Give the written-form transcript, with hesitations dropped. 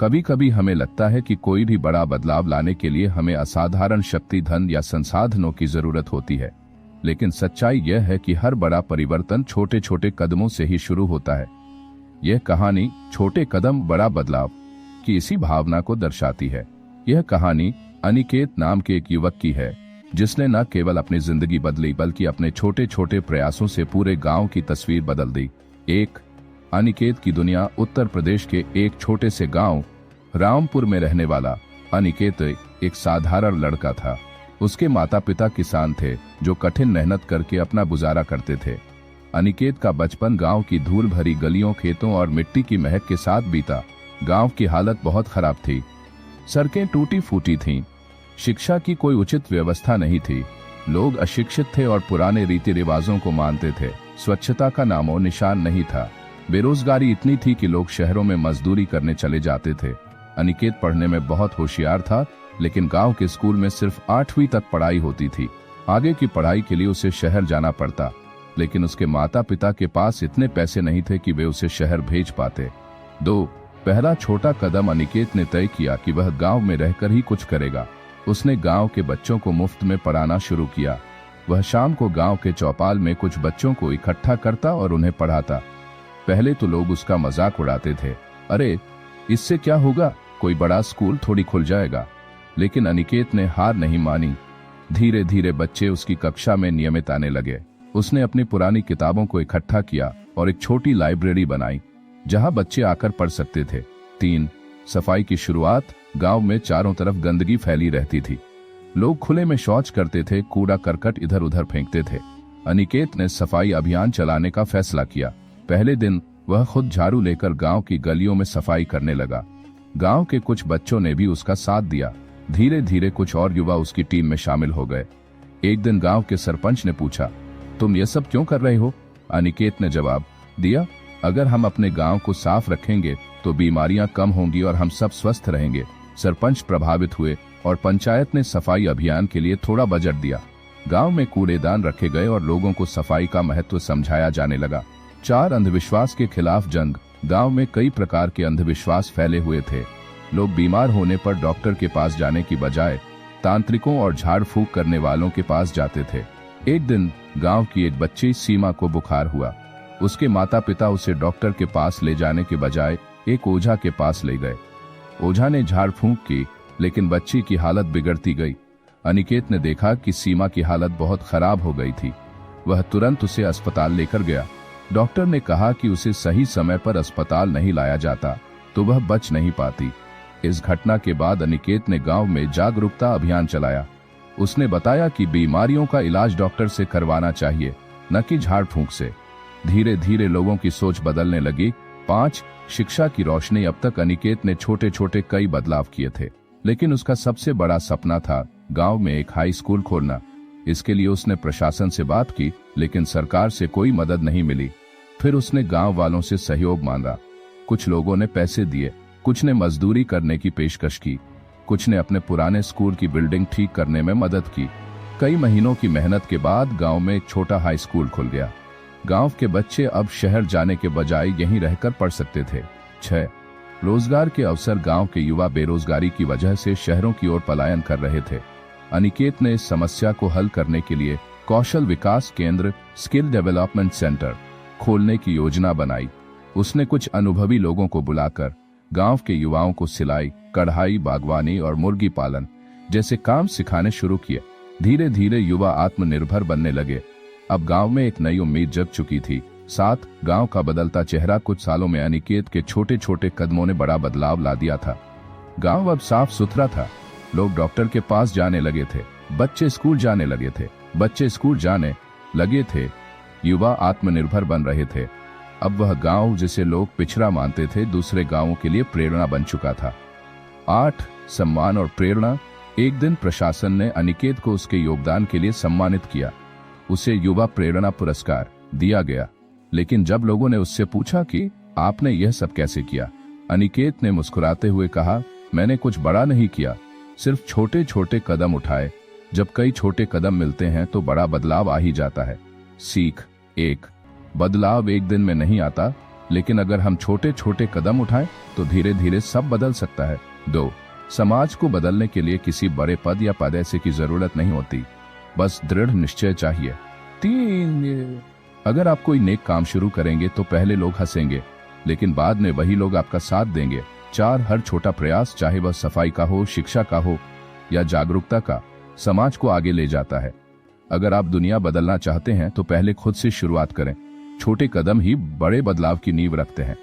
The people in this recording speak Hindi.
कभी कभी हमें लगता है कि कोई भी बड़ा बदलाव लाने के लिए हमें असाधारण शक्ति, धन या संसाधनों की जरूरत होती है, लेकिन सच्चाई यह है कि हर बड़ा परिवर्तन छोटे छोटे कदमों से ही शुरू होता है। यह कहानी छोटे कदम बड़ा बदलाव की इसी भावना को दर्शाती है। यह कहानी अनिकेत नाम के एक युवक की है, जिसने न केवल अपनी जिंदगी बदली बल्कि अपने छोटे छोटे प्रयासों से पूरे गांव की तस्वीर बदल दी। एक अनिकेत की दुनिया। उत्तर प्रदेश के एक छोटे से गांव रामपुर में रहने वाला अनिकेत एक साधारण लड़का था। उसके माता पिता किसान थे जो कठिन मेहनत करके अपना गुजारा करते थे। अनिकेत का बचपन गांव की धूल भरी गलियों, खेतों और मिट्टी की महक के साथ बीता। गांव की हालत बहुत खराब थी। सड़कें टूटी फूटी थीं। शिक्षा की कोई उचित व्यवस्था नहीं थी। लोग अशिक्षित थे और पुराने रीति रिवाजों को मानते थे। स्वच्छता का नामो निशान नहीं था। बेरोजगारी इतनी थी कि लोग शहरों में मजदूरी करने चले जाते थे। अनिकेत पढ़ने में बहुत होशियार था, लेकिन गांव के स्कूल में सिर्फ 8वीं तक पढ़ाई होती थी। आगे की पढ़ाई के लिए उसे शहर जाना पड़ता, लेकिन उसके माता पिता के पास इतने पैसे नहीं थे कि वे उसे शहर भेज पाते। पहला छोटा कदम अनिकेत ने तय किया कि वह गांव में रहकर ही कुछ करेगा। उसने गांव के बच्चों को मुफ्त में पढ़ाना शुरू किया। वह शाम को गांव के चौपाल में कुछ बच्चों को इकट्ठा करता और उन्हें पढ़ाता। पहले तो लोग उसका मजाक उड़ाते थे, अरे इससे क्या होगा, कोई बड़ा स्कूल थोड़ी खुल जाएगा। लेकिन अनिकेत ने हार नहीं मानी। धीरे धीरे बच्चे उसकी कक्षा में नियमित आने लगे। उसने अपनी पुरानी किताबों को इकट्ठा किया और एक छोटी लाइब्रेरी बनाई जहां बच्चे आकर पढ़ सकते थे। 3 सफाई की शुरुआत। गांव में चारों तरफ गंदगी फैली रहती थी। लोग खुले में शौच करते थे, कूड़ा करकट इधर उधर फेंकते थे। अनिकेत ने सफाई अभियान चलाने का फैसला किया। पहले दिन वह खुद झाड़ू लेकर गांव की गलियों में सफाई करने लगा। गांव के कुछ बच्चों ने भी उसका साथ दिया। धीरे धीरे कुछ और युवा उसकी टीम में शामिल हो गए। एक दिन गांव के सरपंच ने पूछा, तुम ये सब क्यों कर रहे हो? अनिकेत ने जवाब दिया, अगर हम अपने गांव को साफ रखेंगे तो बीमारियां कम होंगी और हम सब स्वस्थ रहेंगे। सरपंच प्रभावित हुए और पंचायत ने सफाई अभियान के लिए थोड़ा बजट दिया। गांव में कूड़ेदान रखे गए और लोगों को सफाई का महत्व समझाया जाने लगा। 4 अंधविश्वास के खिलाफ जंग। गांव में कई प्रकार के अंधविश्वास फैले हुए थे। लोग बीमार होने पर डॉक्टर के पास जाने की बजाय तांत्रिकों और झाड़ फूंक करने वालों के पास जाते थे। एक दिन गांव की एक बच्ची सीमा को बुखार हुआ। उसके माता पिता उसे डॉक्टर के पास ले जाने के बजाय एक ओझा के पास ले गए। ओझा ने झाड़ फूंक की, लेकिन बच्ची की हालत बिगड़ती गई। अनिकेत ने देखा कि सीमा की हालत बहुत खराब हो गई थी। वह तुरंत उसे अस्पताल लेकर गया। डॉक्टर ने कहा कि उसे सही समय पर अस्पताल नहीं लाया जाता तो वह बच नहीं पाती। इस घटना के बाद अनिकेत ने गांव में जागरूकता अभियान चलाया। उसने बताया कि बीमारियों का इलाज डॉक्टर से करवाना चाहिए, न कि झाड़ फूंक से। धीरे धीरे लोगों की सोच बदलने लगी। 5 शिक्षा की रोशनी। अब तक अनिकेत ने छोटे छोटे कई बदलाव किए थे, लेकिन उसका सबसे बड़ा सपना था गांव में एक हाई स्कूल खोलना। इसके लिए उसने प्रशासन से बात की, लेकिन सरकार से कोई मदद नहीं मिली। फिर उसने गांव वालों से सहयोग मांगा। कुछ लोगों ने पैसे दिए, कुछ ने मजदूरी करने की पेशकश की, कुछ ने अपने पुराने स्कूल की बिल्डिंग ठीक करने में मदद की। कई महीनों की मेहनत के बाद गांव में एक छोटा हाई स्कूल खुल गया। गांव के बच्चे अब शहर जाने के बजाय यहीं रहकर पढ़ सकते थे। 6 रोजगार के अवसर। गांव के युवा बेरोजगारी की वजह से शहरों की ओर पलायन कर रहे थे। अनिकेत ने इस समस्या को हल करने के लिए कौशल विकास केंद्र, स्किल डेवलपमेंट सेंटर खोलने की योजना बनाई। उसने कुछ अनुभवी लोगों को बुलाकर गांव के युवाओं को सिलाई, कढ़ाई, बागवानी और मुर्गी पालन जैसे काम सिखाने शुरू किए। धीरे धीरे युवा आत्मनिर्भर बनने लगे। अब गांव में एक नई उम्मीद जग चुकी थी। 7 गांव का बदलता चेहरा। कुछ सालों में अनिकेत के छोटे छोटे कदमों ने बड़ा बदलाव ला दिया था। गांव अब साफ सुथरा था। लोग डॉक्टर के पास जाने लगे थे। बच्चे स्कूल जाने लगे थे। युवा आत्मनिर्भर बन रहे थे। अब वह गांव जिसे लोग पिछड़ा मानते थे, दूसरे गांवों के लिए प्रेरणा बन चुका था। 8 सम्मान और प्रेरणा। एक दिन प्रशासन ने अनिकेत को उसके योगदान के लिए सम्मानित किया। उसे युवा प्रेरणा पुरस्कार दिया गया। लेकिन जब लोगों ने उससे पूछा कि आपने यह सब कैसे किया, अनिकेत ने मुस्कुराते हुए कहा, मैंने कुछ बड़ा नहीं किया, सिर्फ छोटे छोटे कदम उठाए। जब कई छोटे कदम मिलते हैं तो बड़ा बदलाव आ ही जाता है। सीख। 1 बदलाव एक दिन में नहीं आता, लेकिन अगर हम छोटे छोटे कदम उठाएं तो धीरे धीरे सब बदल सकता है। 2. समाज को बदलने के लिए किसी बड़े पद या पैसे की जरूरत नहीं होती, बस दृढ़ निश्चय चाहिए। 3. अगर आप कोई नेक काम शुरू करेंगे तो पहले लोग हंसेंगे, लेकिन बाद में वही लोग आपका साथ देंगे। 4. हर छोटा प्रयास, चाहे वह सफाई का हो, शिक्षा का हो या जागरूकता का, समाज को आगे ले जाता है। अगर आप दुनिया बदलना चाहते हैं तो पहले खुद से शुरुआत करें। छोटे कदम ही बड़े बदलाव की नींव रखते हैं।